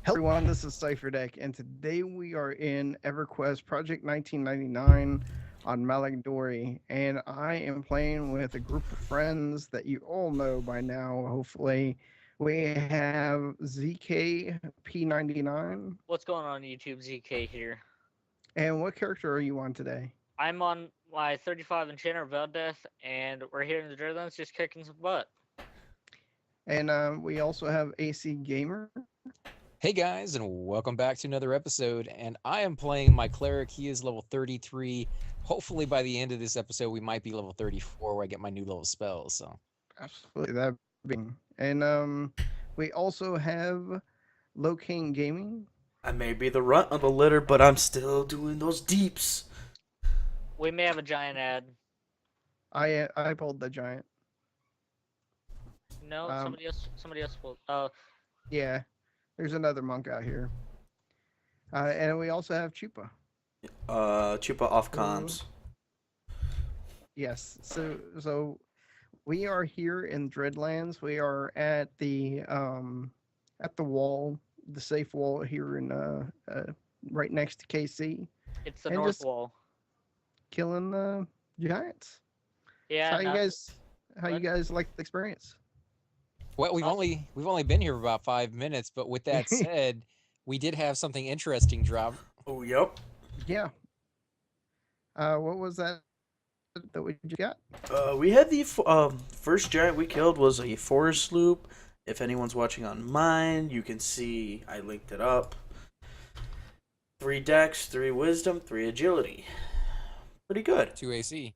Hello everyone, this is CypherDeck, and today we are in EverQuest Project 1999 on Malagdori, and I am playing with a group of friends that you all know by now, hopefully. We have ZKP99, What's going on YouTube? ZK here. and what character are you on today? I'm on my 35 Enchanter Death, and we're here in the DreadLands just kicking some butt. And we also have AC Gamer. Hey guys, and welcome back to another episode. And I am playing my cleric. He is level 33. Hopefully, by the end of this episode, we might be level 34 where I get my new level spells. So, Absolutely, that being. And we also have Locaine Gaming. I may be the runt of the litter, but I'm still doing those deeps. We may have a giant ad. I pulled the giant. No, somebody else will. Yeah, there's another monk out here. And we also have Chupa. Chupa off comms. Yes. So we are here in Dreadlands. We are at the wall, the safe wall here in right next to KC. It's the And north just wall. killing the giants. Yeah. So how you guys like the experience? well, we've only been here for about 5 minutes. But with that said, we did have something interesting drop. Oh, yep. Yeah. What was that we just got? We had the first giant we killed was a forest loop. If anyone's watching on mine, you can see I linked it up. 3 dex, 3 wisdom, 3 agility. Pretty good. 2 AC.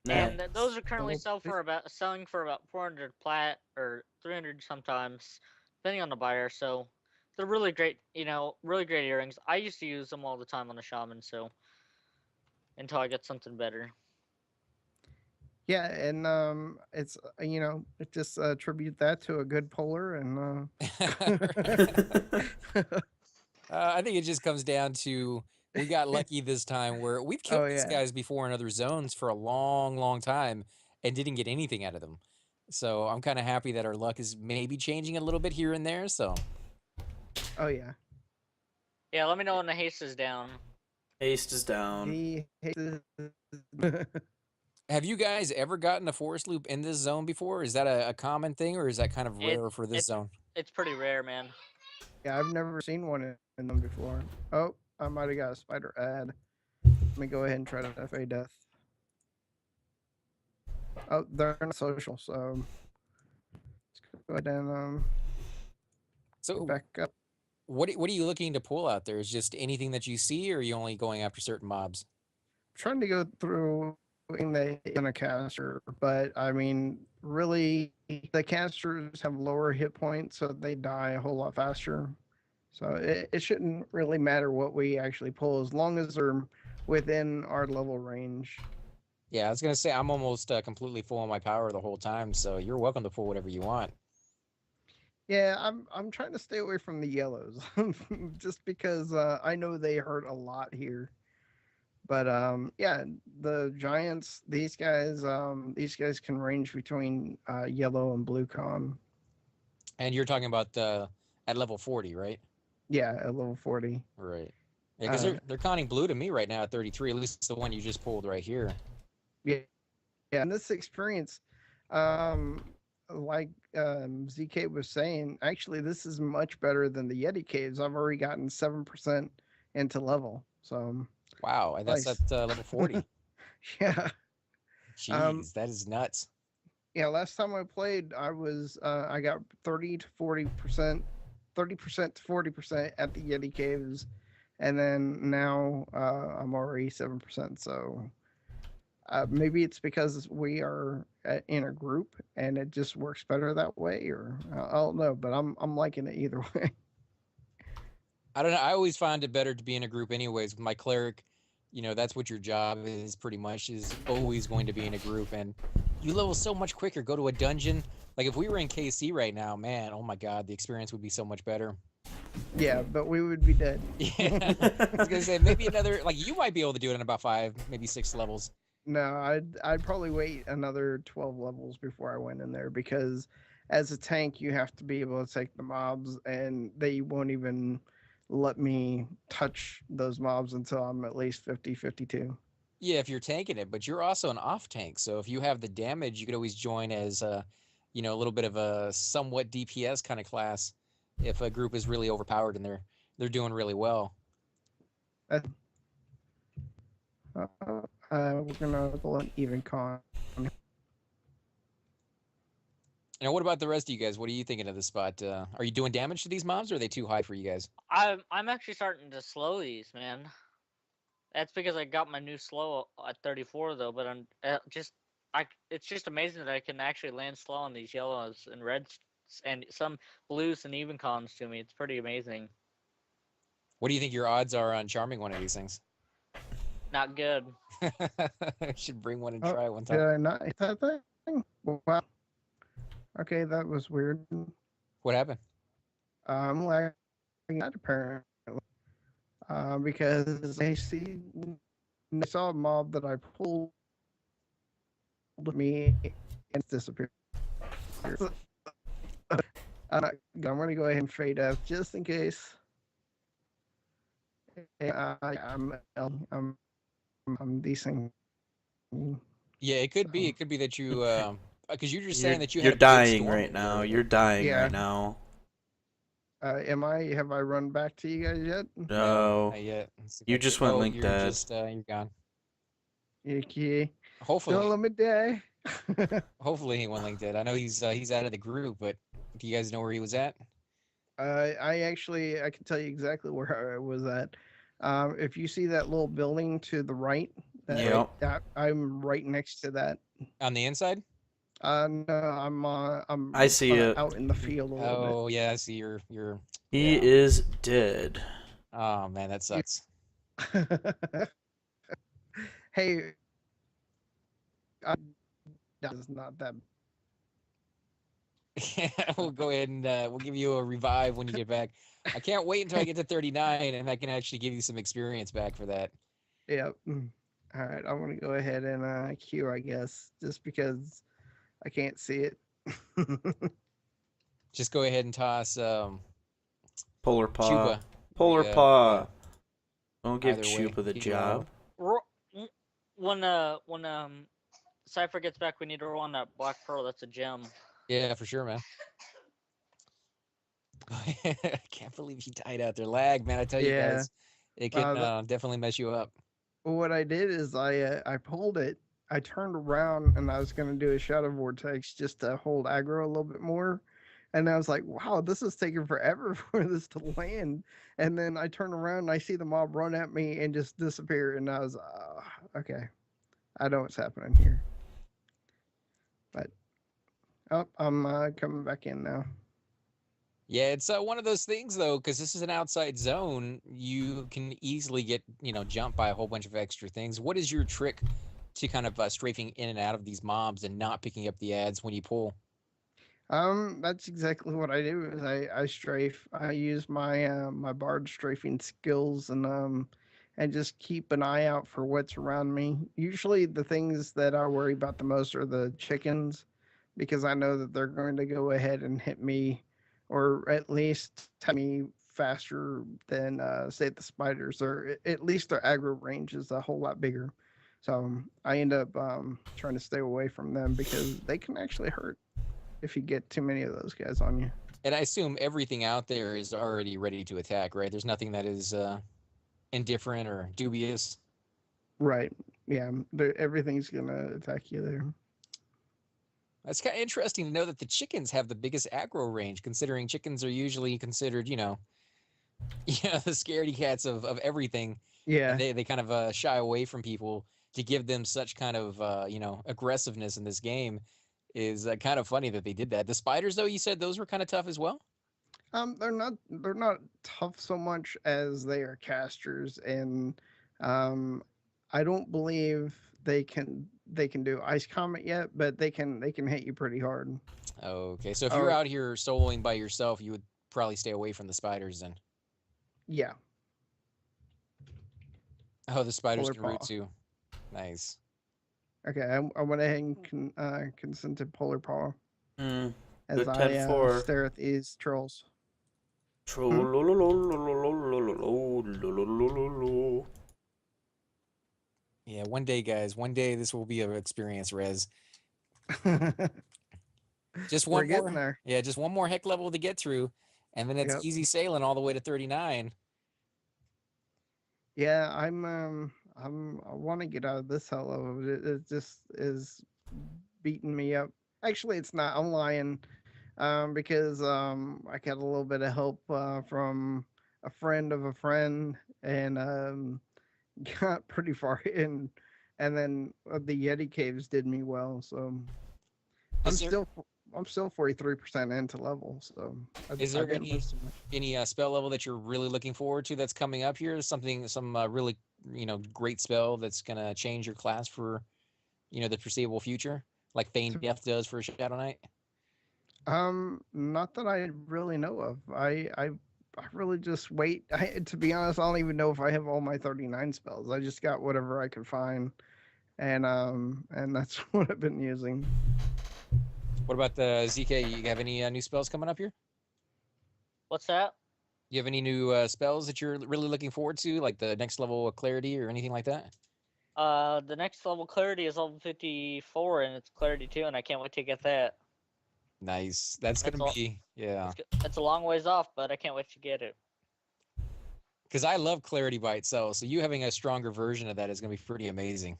And Nice. those are currently Well, selling for about 400 plat or 300 sometimes, depending on the buyer. So they're really great. Really great earrings. I used to use them all the time on the shaman. So until I get something better. Yeah, and it's it just attribute that to a good puller and I think it just comes down to we got lucky this time where we've killed Oh, these yeah. guys before in other zones for a long, long time and didn't get anything out of them. So I'm kind of happy that our luck is maybe changing a little bit here and there. So oh yeah. Yeah, let me know when the haste is down. Haste is down. He hates have you guys ever gotten a forest loop in this zone before? Is that a common thing or is that kind of It- rare for this it- zone? It's pretty rare, man. Yeah, I've never seen one in them before. Oh, I might have got a spider ad. Let me go ahead and try to FA death. Oh, they're not social, so let's go ahead and So back up. what are you looking to pull out there? Is just anything that you see, or are you only going after certain mobs? Trying to go through in a caster, but I mean, really, the casters have lower hit points, so they die a whole lot faster. So it shouldn't really matter what we actually pull as long as they're within our level range. Yeah, I was gonna say I'm almost completely full on my power the whole time, so you're welcome to pull whatever you want. Yeah, I'm trying to stay away from the yellows, just because I know they hurt a lot here. But yeah, the giants, these guys can range between yellow and blue con. And you're talking about at level 40, right? Yeah, at level 40. Right. Yeah, because Uh, they're conning blue to me right now at 33. At least the one you just pulled right here. Yeah, yeah. And this experience, um, like ZK was saying, actually, this is much better than the Yeti caves. I've already gotten 7% into level. So Wow, and that's nice. at level 40. Yeah, Jeez, that is nuts. yeah. Last time I played, I got 30 to 40%, 30% to 40% at the Yeti caves, and then now I'm already 7%. So maybe it's because we are in a group and it just works better that way, or I don't know. But I'm liking it either way. I don't know. I always find it better to be in a group, anyways. With my cleric, that's what your job is pretty much. Is always going to be in a group, and you level so much quicker. Go to a dungeon. Like if we were in KC right now, man, oh my God, the experience would be so much better. Yeah, but we would be dead. Yeah, I was gonna say maybe another. Like you might be able to do it in about 5, maybe 6 levels. No, I'd probably wait another 12 levels before I went in there because as a tank, you have to be able to take the mobs, and they won't even let me touch those mobs until I'm at least 50, 52. Yeah, if you're tanking it, but you're also an off tank. So if you have the damage, you could always join as a little bit of a somewhat DPS kind of class if a group is really overpowered and they're doing really well. Uh, we're gonna go an even con. Now, what about the rest of you guys? What are you thinking of this spot? Are you doing damage to these mobs, or are they too high for you guys? I'm actually starting to slow these, man. That's because I got my new slow at 34 though, but I'm just it's just amazing that I can actually land slow on these yellows and reds and some blues and even cons to me. It's pretty amazing. What do you think your odds are on charming one of these things? Not good. I should bring one and Oh, try one did time. I not hit that thing? Wow. Okay, that was weird. What happened? I'm lagging out apparently. Because I saw a mob that I pulled me and it's disappeared. I'm gonna go ahead and fade up just in case. I'm decent. Yeah, it could be. It could be that you, because you're just saying that you You're had a big dying storm right over now. there. You're dying Yeah. right now. Am I? Have I run back to you guys yet? No. Not yet. Let's see if You I just can- went oh, link you're dead. just you're gone. Okay. Hopefully, Don't let me die. hopefully he went link dead. I know he's out of the group, but do you guys know where he was at? I can tell you exactly where I was at. If you see that little building to the right, Yep. I'm right next to that. On the inside? No, I'm I see it. out in the field a little Oh yeah, I see your. He Yeah. is dead. Oh man, that sucks. bit. Hey, that is not that. We'll go ahead and we'll give you a revive when you get back. I can't wait until I get to 39 and I can actually give you some experience back for that. Yeah. All right, I'm gonna go ahead and queue, I guess, just because I can't see it. Just go ahead and toss Polar Paw. Chupa. Polar Yeah, Paw. Don't give Either way, Chupa the you, job. When Cypher gets back, we need to roll on that Black Pearl. That's a gem. Yeah, for sure, man. I can't believe he died out there. Lag, man. I tell you Yeah. guys, it can That- definitely mess you up. what I did is I pulled it. I turned around and I was gonna do a shadow vortex just to hold aggro a little bit more. And I was like, wow, this is taking forever for this to land. And then I turn around and I see the mob run at me and just disappear. And I was, okay, I know what's happening here. But, oh, I'm coming back in now. Yeah, it's one of those things though, because this is an outside zone. You can easily get jumped by a whole bunch of extra things. What is your trick to kind of strafing in and out of these mobs and not picking up the ads when you pull? That's exactly what I do. Is I strafe. I use my my bard strafing skills and just keep an eye out for what's around me. Usually, the things that I worry about the most are the chickens, because I know that they're going to go ahead and hit me, or at least tell me faster than say the spiders. Or at least their aggro range is a whole lot bigger. So I end up trying to stay away from them because they can actually hurt if you get too many of those guys on you. And I assume everything out there is already ready to attack, right? There's nothing that is indifferent or dubious. Right. Yeah. Everything's gonna attack you there. That's kind of interesting to know that the chickens have the biggest aggro range, considering chickens are usually considered, the scaredy cats of everything. Yeah. And they kind of shy away from people. To give them such kind of aggressiveness in this game is kind of funny that they did that. The spiders, though, you said those were kind of tough as well. They're not tough so much as they are casters, and I don't believe they can do ice comet yet, but they can hit you pretty hard. Okay, so if you're out here soloing by yourself, you would probably stay away from the spiders then. Yeah. Oh, the spiders Polar can root Paw. too. Nice. Okay, I went ahead and consented Polar Paw. as Good I 10-4. stare at these trolls. Yeah, one day, guys. One day this will be an experience, Rez. Just We're one getting more. there. Yeah, just one more heck level to get through, and then it's Yep. easy sailing all the way to 39. Yeah, I want to get out of this hell of it. It just is beating me up. Actually, it's not. I'm lying. Because I got a little bit of help from a friend of a friend, and got pretty far in, and then the Yeti caves did me well. So I'm Is there still I'm still 43% into level. So is I there didn't lose too much. any spell level that you're really looking forward to that's coming up here? Some really great spell that's gonna change your class for the foreseeable future, like Feign Death does for Shadow Knight. Not that I really know of. I really just wait. To be honest, I don't even know if I have all my 39 spells. I just got whatever I could find, and that's what I've been using. What about the ZK? You have any new spells coming up here? What's that? You have any new spells that you're really looking forward to, like the next level of clarity or anything like that? The next level clarity is level 54, and it's clarity 2, and I can't wait to get that. Nice. That's That's gonna all. be yeah. It's a long ways off, but I can't wait to get it. Because I love clarity by itself, so you having a stronger version of that is gonna be pretty amazing.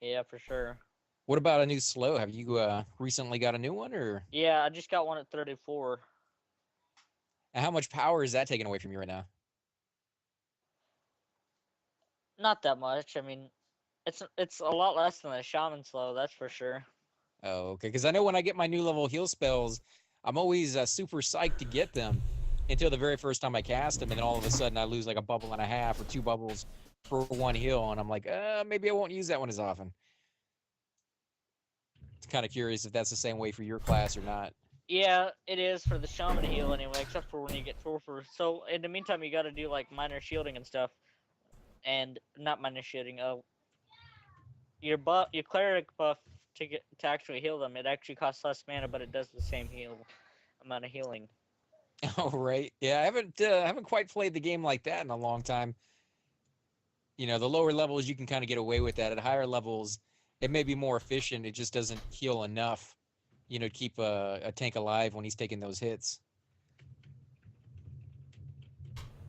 Yeah, for sure. What about a new slow? Have you recently got a new one, or Yeah, I just got one at 34. and how much power is that taking away from you right now? Not that much. I mean, it's a lot less than a shaman slow, that's for sure. Oh, okay. Because I know when I get my new level heal spells, I'm always super psyched to get them until the very first time I cast them, and then all of a sudden I lose like a bubble and a half or 2 bubbles for 1 heal, and I'm like, maybe I won't use that one as often. It's kind of curious if that's the same way for your class or not. Yeah, it is for the shaman heal anyway, except for when you get sorcerer. So in the meantime, you got to do like minor shielding and stuff, and not minor shielding. Your cleric buff to actually heal them. It actually costs less mana, but it does the same amount of healing. Oh, right. Yeah, I haven't quite played the game like that in a long time. The lower levels you can kind of get away with that. At higher levels, it may be more efficient. It just doesn't heal enough, to keep a tank alive when he's taking those hits.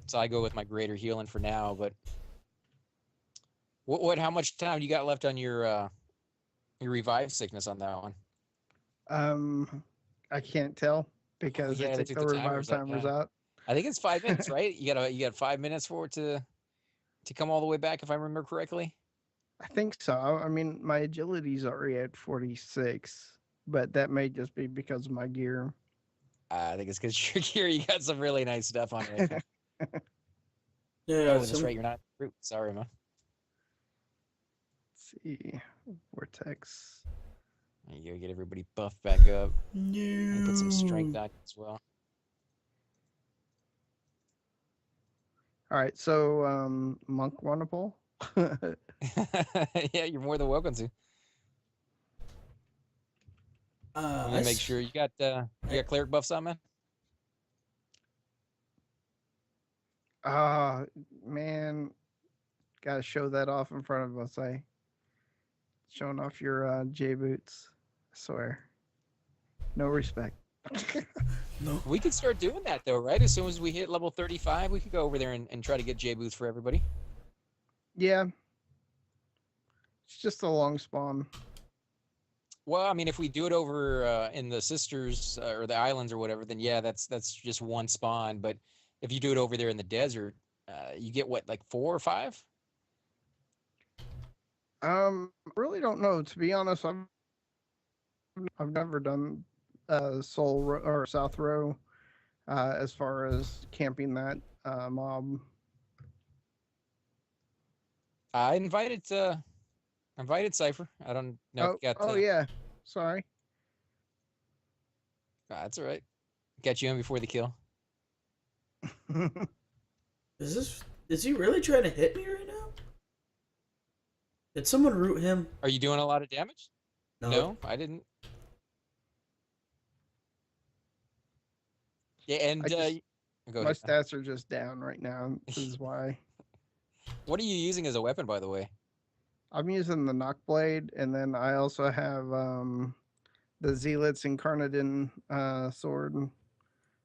So I go with my greater healing for now. But how much time you got left on your revive sickness on that one? I can't tell because Yeah, it they took took the the revive timers yeah. out. I think it's 5 minutes, right? You got 5 minutes for it to come all the way back, if I remember correctly. I think so. I mean, my agility's already at 46, but that may just be because of my gear. I think it's because your gear, you got some really nice stuff on right now. Yeah, Oh, that's right. You're not fruit. Sorry, man. Let's see. Vortex. You gotta get everybody buffed back up. No. And put some strength on as well. All right, so monk want to pull? Yeah, you're more than welcome to. Let me make sure you got cleric buffs on, man. Ah, man, gotta show that off in front of us. Showing off your J boots. I swear, no respect. No. We could start doing that though, right? As soon as we hit level 35, we could go over there and try to get J boots for everybody. Yeah, it's just a long spawn. Well, I mean, if we do it over in the sisters or the islands or whatever, then yeah, that's just one spawn. But if you do it over there in the desert, you get what, like 4 or 5? Really don't know. To be honest, I've never done or South Row as far as camping that mob. I invited Cypher. I don't know if you got. Oh yeah, sorry. That's all right. Got you in before the kill. Is he really trying to hit me right now? Did someone root him? Are you doing a lot of damage? No, I didn't. Yeah, and go My ahead. stats are just down right now. This is why. What are you using as a weapon, by the way? I'm using the knock blade, and then I also have the Zealot's Incarnadin sword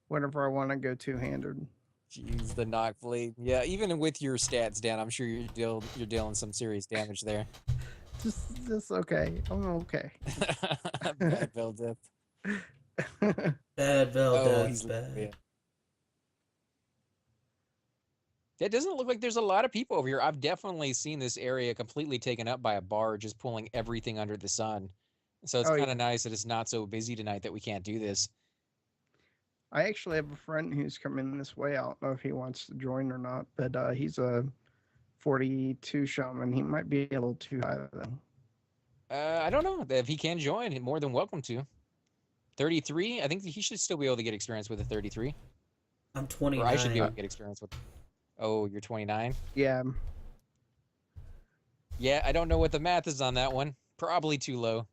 whenever I want to go two-handed. Use the knock blade. Yeah, even with your stats down, I'm sure you're dealing some serious damage there. Just okay. I'm okay. Bad Bell death. Bad Bell Oh, death. he's Bad. yeah. It doesn't look like there's a lot of people over here. I've definitely seen this area completely taken up by a bar, just pulling everything under the sun. So it's Oh, kind yeah. of nice that it's not so busy tonight that we can't do this. I actually have a friend who's coming this way. I don't know if he wants to join or not, but he's a 42 shaman. He might be a little too high though. I don't know if he can join. He's more than welcome to. 33. I think he should still be able to get experience with a 33. I'm Or I should be able 29. to get experience with. Oh, you're 29. Yeah. Yeah, I don't know what the math is on that one. Probably too low.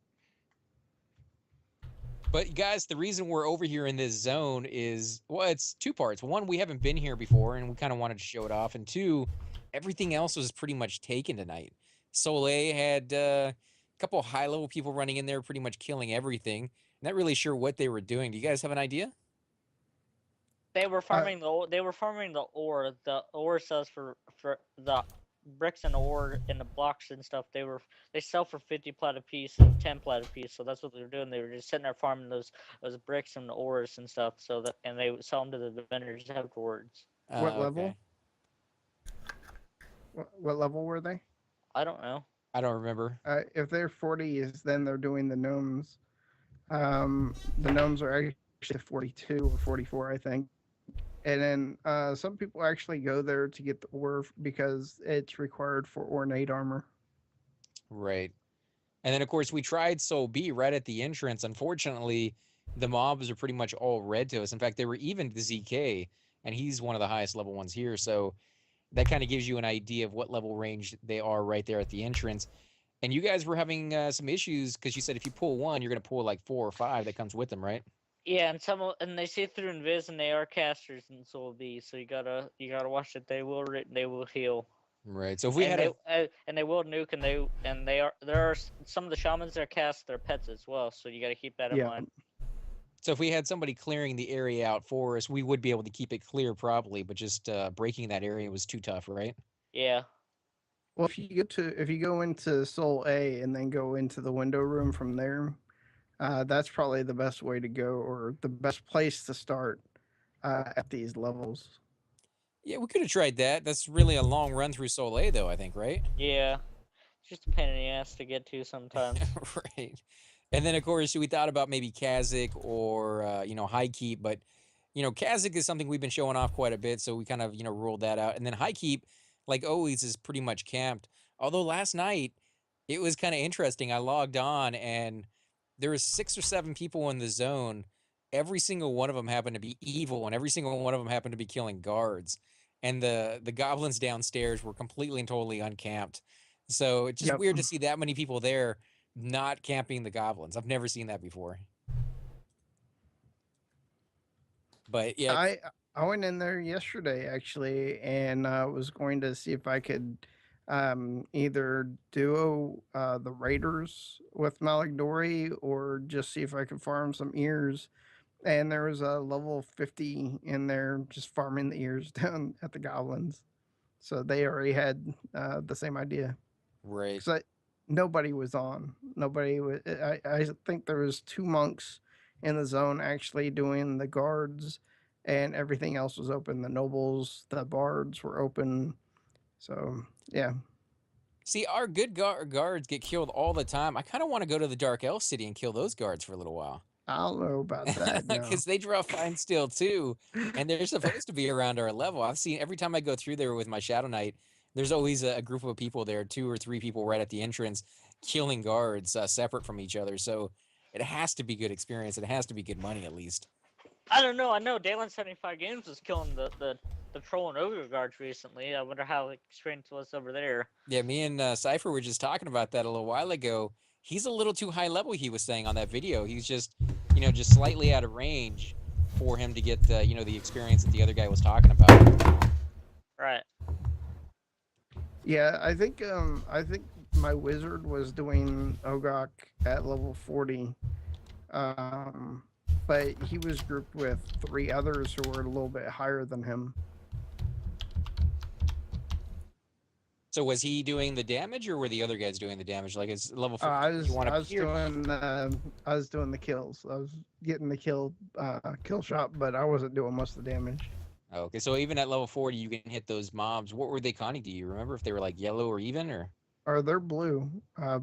But guys, the reason we're over here in this zone is, well, it's two parts. One, we haven't been here before, and we kind of wanted to show it off. And two, everything else was pretty much taken tonight. Soleil had a couple high-level people running in there, pretty much killing everything. Not really sure what they were doing. Do you guys have an idea? They were farming the ore. The ore sells for the bricks and ore and the blocks and stuff. They sell for 50 plat a piece and 10 plat a piece. So that's what they were doing. They were just sitting there farming those bricks and the ores and stuff. And they would sell them to the vendors afterwards. What level? Okay. What level were they? I don't know. I don't remember. If they're 40s, then they're doing the gnomes. The gnomes are actually 42 or 44, I think. And then some people actually go there to get the ore because it's required for ornate armor. Right. And then, of course, we tried Soul B right at the entrance. Unfortunately, the mobs are pretty much all red to us. In fact, they were even to ZK, and he's one of the highest level ones here. So that kind of gives you an idea of what level range they are right there at the entrance. And you guys were having some issues because you said if you pull one, you're going to pull like 4 or 5 that comes with them, right? Yeah, and they see through invis, and they are casters in Soul B. So you gotta watch that they will heal. Right. So if we and had they will nuke, and there are some of the shamans that cast their pets as well. So you got to keep that in mind. So if we had somebody clearing the area out for us, we would be able to keep it clear properly. But just breaking that area was too tough, right? Yeah. Well, if you go into Soul A and then go into the window room from there, that's probably the best way to go, or the best place to start at these levels. Yeah, we could have tried that. That's really a long run through Soleil, though, I think, right? Yeah. It's just a pain in the ass to get to sometimes. Right. And then, of course, we thought about maybe Kazakh or, High Keep. But, Kazakh is something we've been showing off quite a bit. So we kind of, ruled that out. And then High Keep, like always, is pretty much camped. Although last night, it was kind of interesting. I logged on and there was 6 or 7 people in the zone. Every single one of them happened to be evil, and every single one of them happened to be killing guards. And the goblins downstairs were completely and totally uncamped. So it's just weird to see that many people there not camping the goblins. I've never seen that before. But yeah, I went in there yesterday actually, and was going to see if I could either duo the raiders with Malagdori or just see if I could farm some ears. And there was a level 50 in there just farming the ears down at the goblins. So they already had the same idea. Right. So nobody was on. Nobody was. I think there was 2 monks in the zone actually doing the guards, and everything else was open. The nobles, the bards were open. So yeah. See, our good guards get killed all the time. I kind of want to go to the Dark Elf City and kill those guards for a little while. I don't know about that. Because they draw fine steel too, and they're supposed to be around our level. I've seen every time I go through there with my Shadow Knight, there's always a group of people there, 2 or 3 people right at the entrance, killing guards separate from each other. So it has to be good experience. It has to be good money at least. I don't know. I know DreadLands 75 Games was killing the troll and ogre guards recently. I wonder how the experience was over there. Yeah, me and Cypher were just talking about that a little while ago. He's a little too high level, he was saying on that video. He's just, just slightly out of range for him to get the the experience that the other guy was talking about. Right. Yeah, I think my wizard was doing Ogok at level 40. Um, but he was grouped with 3 others who were a little bit higher than him. So was he doing the damage, or were the other guys doing the damage? Like, it's level 40. I You want was to peer? I was doing the kills. I was getting the kill shot, but I wasn't doing most of the damage. Okay, so even at level 40, you can hit those mobs. What were they conning? Do you remember if they were like yellow or even, or? Or they're blue,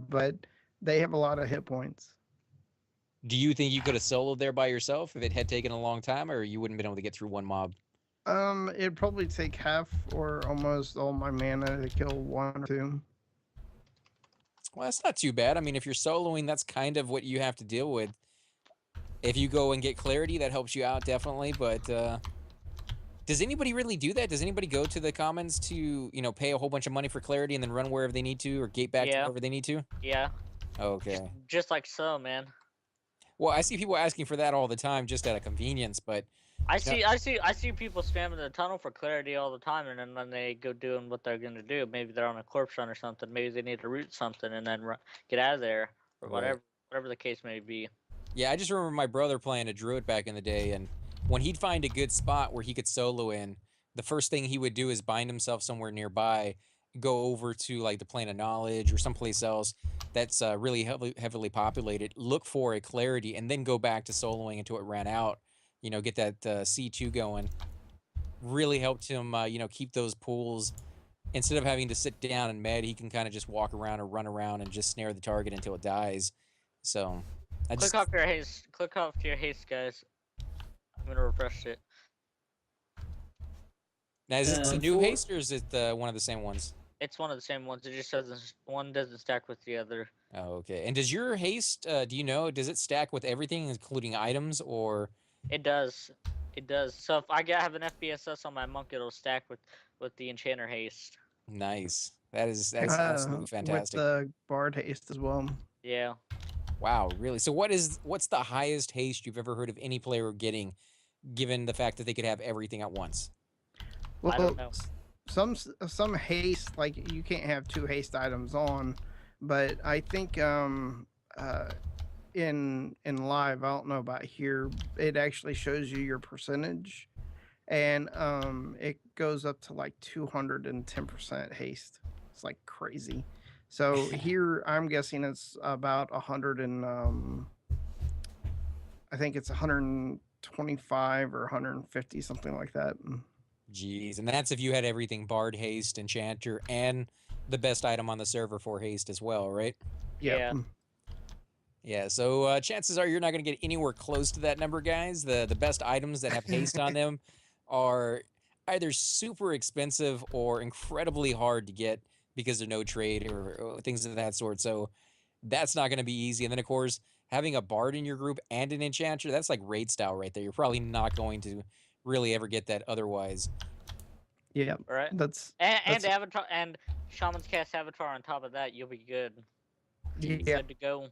but they have a lot of hit points. Do you think you could have soloed there by yourself if it had taken a long time, or you wouldn't been able to get through one mob? It'd probably take half or almost all my mana to kill 1 or 2. Well, that's not too bad. I mean, if you're soloing, that's kind of what you have to deal with. If you go and get clarity, that helps you out definitely. But does anybody really do that? Does anybody go to the commons to pay a whole bunch of money for clarity and then run wherever they need to, or gate back to Yeah. wherever they need to? Yeah. Okay. Just like so, man. Well, I see people asking for that all the time, just out of convenience. But I see people spamming the tunnel for clarity all the time, and then they go doing what they're gonna do. Maybe they're on a corpse run or something. Maybe they need to root something and then get out of there, or Right. whatever the case may be. yeah, I just remember my brother playing a druid back in the day, and when he'd find a good spot where he could solo in, the first thing he would do is bind himself somewhere nearby, go over to like the plane of knowledge or someplace else that's really heavily populated, look for a clarity, and then go back to soloing until it ran out. Get that C2 going. Really helped him, keep those pools. Instead of having to sit down and med, he can kind of just walk around or run around and just snare the target until it dies. So, Click off your haste. Click off your haste, guys. I'm gonna refresh it. Now, is it a new for- haste, or is it one of the same ones? It's one of the same ones. It just doesn't. One doesn't stack with the other. Oh, okay. And does your haste, do you know, does it stack with everything, including items, or? It does. It does. So if I have an FBSS on my monk, it'll stack with the enchanter haste. Nice. That's absolutely fantastic. With the bard haste as well. Yeah. Wow, really? So what's the highest haste you've ever heard of any player getting, given the fact that they could have everything at once? Well, I don't know. Some haste, like you can't have 2 haste items on, but I think in live, I don't know about here, it actually shows you your percentage, and it goes up to like 210% haste. It's like crazy. So here I'm guessing it's about 100 and I think it's 125 or 150, something like that. Jeez, and that's if you had everything bard, haste, enchanter, and the best item on the server for haste as well, right? Yeah. Yeah, so chances are you're not going to get anywhere close to that number, guys. The best items that have haste on them are either super expensive or incredibly hard to get because of no trade or things of that sort. So that's not going to be easy. And then, of course, having a bard in your group and an enchanter, that's like raid style right there. You're probably not going to really ever get that otherwise. Yeah, Right. that's And avatar and shaman's cast avatar on top of that. You'll be good. You'll be yeah. good to go.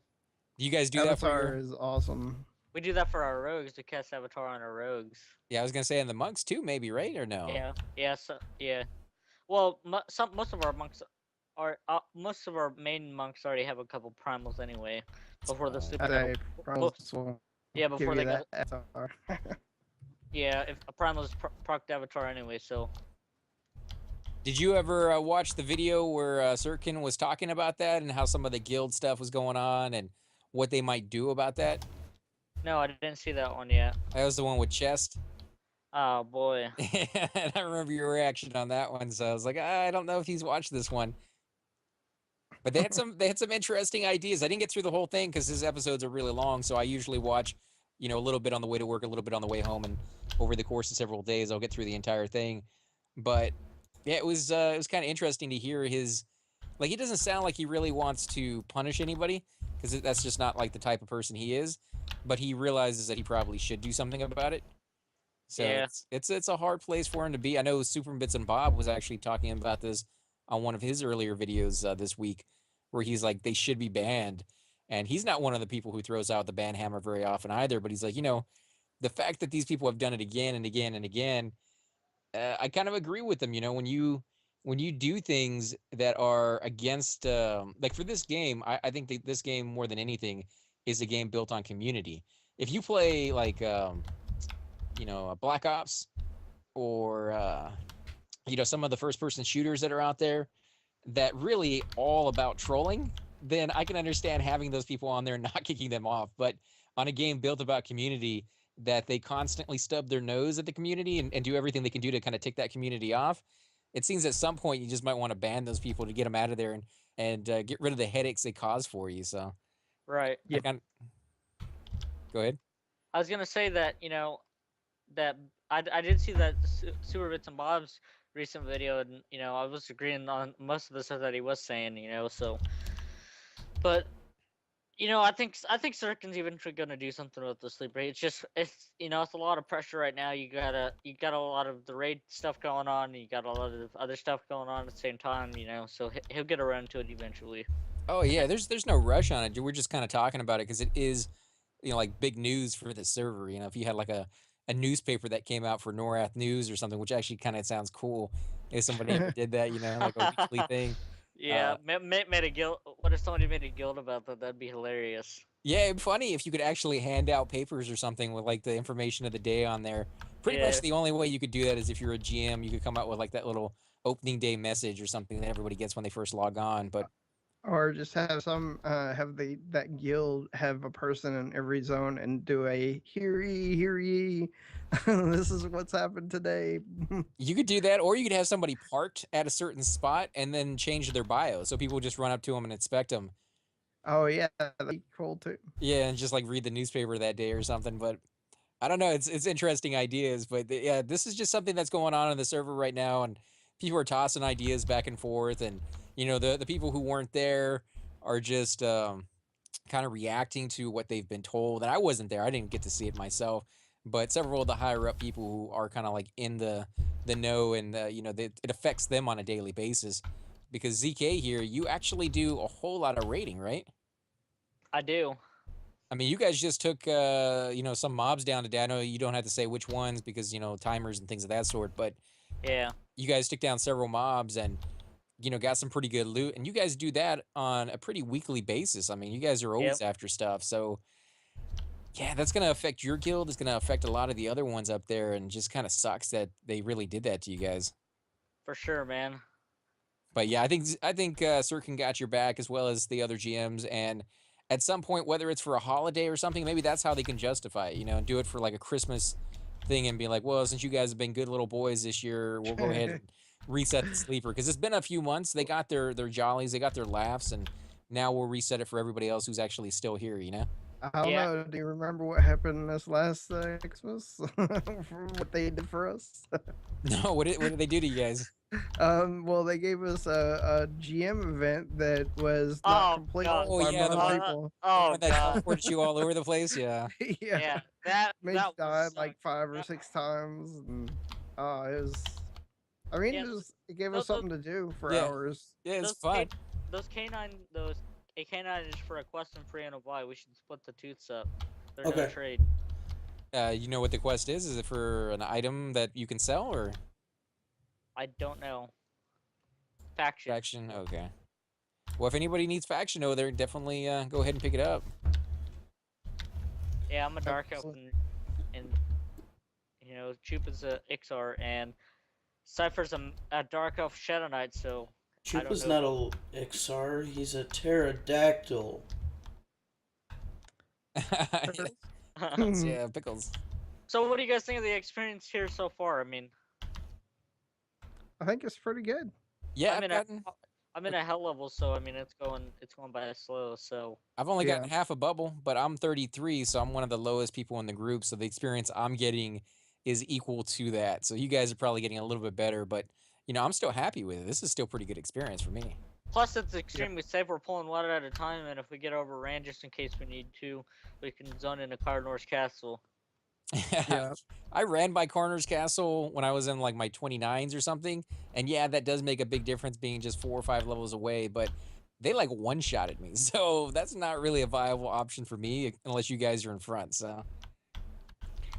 Do you guys do that for Avatar your... is awesome. We do that for our rogues to cast avatar on our rogues. Yeah, I was going to say, and the monks too, maybe, right? Or no? Yeah. Yeah. So, yeah. Well, most of our monks are most of our main monks already have a couple primals anyway before the super. I promise will Yeah, give before you they go. that avatar. Yeah, if a primal is proc avatar anyway, so. Did you ever watch the video where Sirkin was talking about that and how some of the guild stuff was going on and what they might do about that? No, I didn't see that one yet. That was the one with chest. Oh boy. And I remember your reaction on that one, so I was like, I don't know if he's watched this one. But they had some interesting ideas. I didn't get through the whole thing because his episodes are really long, so I usually watch, a little bit on the way to work, a little bit on the way home, and over the course of several days, I'll get through the entire thing. But yeah, it was kind of interesting to hear his, like, he doesn't sound like he really wants to punish anybody because that's just not like the type of person he is. But he realizes that he probably should do something about it. So Yeah. it's a hard place for him to be. I know Super Bits and Bob was actually talking about this on one of his earlier videos this week, where he's like, they should be banned. And he's not one of the people who throws out the ban hammer very often either, but he's like, the fact that these people have done it again and again and again, I kind of agree with them. You know, when you do things that are against, like for this game, I think that this game more than anything is a game built on community. If you play like, Black Ops or some of the first person shooters that are out there that really all about trolling, then I can understand having those people on there and not kicking them off. But on a game built about community, that they constantly stub their nose at the community and do everything they can do to kind of tick that community off, it seems at some point you just might want to ban those people to get them out of there and get rid of the headaches they cause for you. So Right. I kind go ahead. I was gonna say that that I did see that Super Bits and Bob's recent video, and I was agreeing on most of the stuff that he was saying. So, but I think Sirkin's eventually gonna do something with the sleep rate. It's it's a lot of pressure right now. You got a lot of the raid stuff going on. You got a lot of other stuff going on at the same time. So he'll get around to it eventually. Oh yeah, there's no rush on it. We're just kind of talking about it because it is, like big news for the server. If you had like a newspaper that came out for NORAD News or something, which actually kind of sounds cool. If somebody ever did that, like a weekly thing. Yeah, made a guild. What if somebody made a guild about that? That'd be hilarious. Yeah, it'd be funny if you could actually hand out papers or something with like the information of the day on there. Pretty much Yeah. the only way you could do that is if you're a GM, you could come out with like that little opening day message or something that everybody gets when they first log on. But Or just have that guild have a person in every zone and do a hear ye. This is what's happened today. you could do that, or you could have somebody parked at a certain spot and then change their bio, so people just run up to them and inspect them. Oh yeah, that'd be cool too. Yeah, and just like read the newspaper that day or something. But I don't know. It's interesting ideas, but yeah, this is just something that's going on the server right now, and people are tossing ideas back and forth, and the people who weren't there are just kind of reacting to what they've been told. And I wasn't there; I didn't get to see it myself. But several of the higher up people who are kind of like in the know, and it affects them on a daily basis. Because ZK here, you actually do a whole lot of raiding, right? I do. I mean, you guys just took, some mobs down today. I know you don't have to say which ones because, timers and things of that sort, but Yeah. you guys took down several mobs and, got some pretty good loot. And you guys do that on a pretty weekly basis. I mean, you guys are always after stuff. So, yeah, that's going to affect your guild. It's going to affect a lot of the other ones up there, and just kind of sucks that they really did that to you guys. For sure, man. But yeah, I think Sirkin got your back as well as the other GMs, and at some point, whether it's for a holiday or something, maybe that's how they can justify it, and do it for like a Christmas thing and be like, well, since you guys have been good little boys this year, we'll go ahead and reset the sleeper, because it's been a few months. They got their jollies, they got their laughs, and now we'll reset it for everybody else who's actually still here. I don't Yeah. know. Do you remember what happened this last Xmas? What they did for us? No, what did they do to you guys? Well, they gave us a GM event that was not Oh, complete God. Oh, by yeah, the most one- people. Oh That god. teleported you all over the place. Yeah. Yeah, Yeah. That Mitch that died was like 5 or 6 times, and it was. I mean, Yeah, it gave us those- something to do for Yeah. hours. Yeah, it's those fun. those a canine is for a quest and free and a buy. We should split the tooths up. They're Okay. no trade. You know what the quest is? Is it for an item that you can sell, or I don't know. Faction. faction? Okay. Well, if anybody needs faction over there, definitely go ahead and pick it up. Yeah, I'm a dark elf, Excellent. and Chup is a Ixar, and Cypher's a dark elf Shadow Knight. So I don't Chupa's know. not a Ixar, he's a pterodactyl. Yeah, pickles. So what do you guys think of the experience here so far? I mean, I think it's pretty good. Yeah, I'm I've in a gotten. I'm in a hell level, so I mean it's going by slow. So I've only gotten Yeah. half a bubble, but I'm 33, so I'm one of the lowest people in the group. So the experience I'm getting is equal to that. So you guys are probably getting a little bit better, but I'm still happy with it. This is still pretty good experience for me. plus it's extremely safe. We're pulling one at a time, and if we get overran, just in case we need to, we can zone into Cardnor's castle. Yeah. I ran by Corner's Castle when I was in like my 29s or something, and yeah, that does make a big difference being just 4 or 5 levels away. But they like one-shotted me, so that's not really a viable option for me unless you guys are in front. So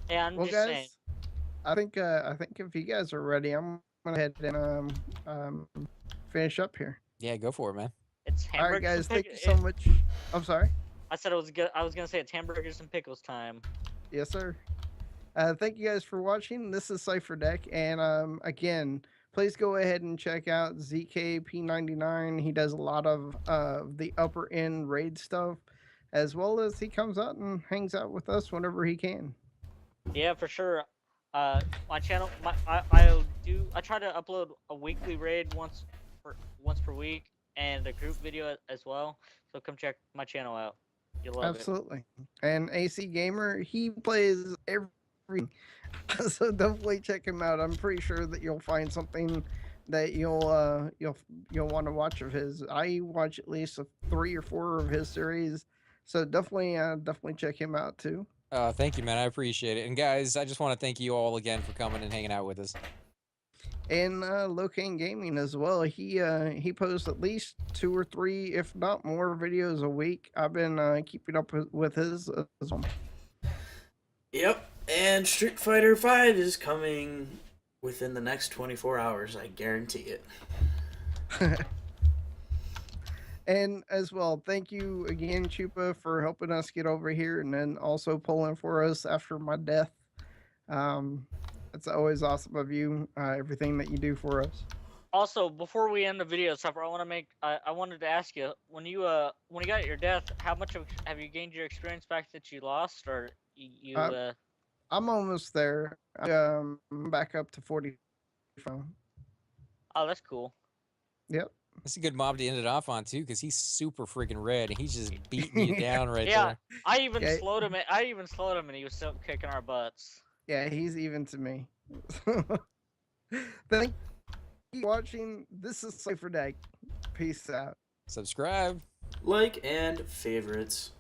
Yeah, I'm Well, just saying. guys, I think if you guys are ready, I'm gonna head and finish up here. Yeah, go for it, man. It's All right, hamburgers guys, and thank you so much. I'm sorry. I said it was good. I was gonna say it's hamburgers and pickles time. Yes, sir. Thank you guys for watching. This is Cipher Deck, and again, please go ahead and check out ZKP99. He does a lot of the upper end raid stuff, as well as he comes out and hangs out with us whenever he can. Yeah, for sure. My channel, I try to upload a weekly raid once per week and a group video as well. So come check my channel out. You'll love it. Absolutely. And AC Gamer, he plays everything. So definitely check him out. I'm pretty sure that you'll find something that you'll want to watch of his. I watch at least 3 or 4 of his series. So definitely check him out too. Thank you, man. I appreciate it. And guys, I just want to thank you all again for coming and hanging out with us. And Locane Gaming as well. He posts at least 2 or 3, if not more, videos a week. I've been keeping up with his as well. Yep. And Street Fighter 5 is coming within the next 24 hours. I guarantee it. And as well, thank you again, Chupa, for helping us get over here and then also pulling for us after my death. It's always awesome of you, everything that you do for us. Also, before we end the video, Supper, I wanted to ask you when you got your death, how much have you gained your experience back that you lost, or you? I'm almost there. I'm back up to 40. Oh, that's cool. Yep. That's a good mob to end it off on too, because he's super freaking red and he's just beating you down right Yeah, there. I even slowed him. I even slowed him, and he was still kicking our butts. Yeah, he's even to me. Thank you for watching. This is Cipher Deck. Peace out. Subscribe. Like and favorites.